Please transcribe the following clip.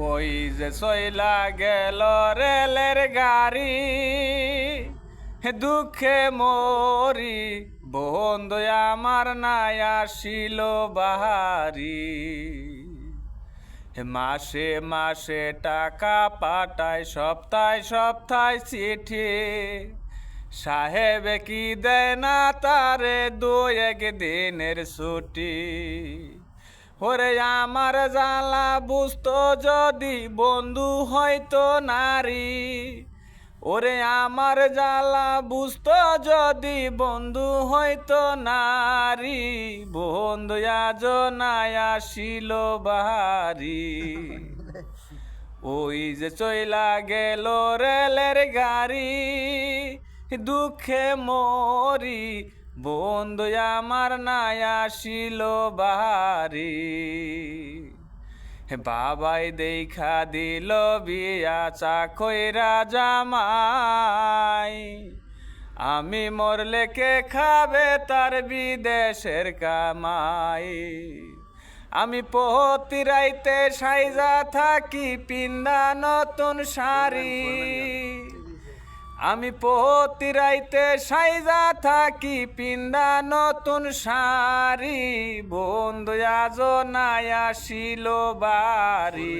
ওই যে চইলা গেল রেলের গাড়ি, দুঃখে মরি বন্ধু আমার নাই আসিল বাহারি। মাসে মাসে টাকা পাঠায়, সপ্তাহে সপ্তাহে চিঠি, সাহেবে কি দেয় না তারে দু একদিনের ছুটি। ওরে আমার জ্বালা বুঝতো যদি বন্ধু হয়তো নারী, ওরে আমার জ্বালা বুঝতো যদি বন্ধু হয়তো নারী, বন্ধু আজ নাই আসিল বাহারি। ওই যে চইলা গেল রেলের গাড়ি, দুঃখে মরি বন্ধু আমার নাই আসিল বাহারি। বাবাই দেখা দিল বিয়া চাকইরা জামাই, আমি মরলে কে খাবে তার বিদেশের কামাই। আমি প্রতি রাইতে সাইজা থাকি পিন্দা নতুন শাড়ি, আমি প্রতি রাইতে সাইজা থাকি পিন্দা নতুন শাড়ি, বন্ধু আজ নাই আসিল বাড়ি।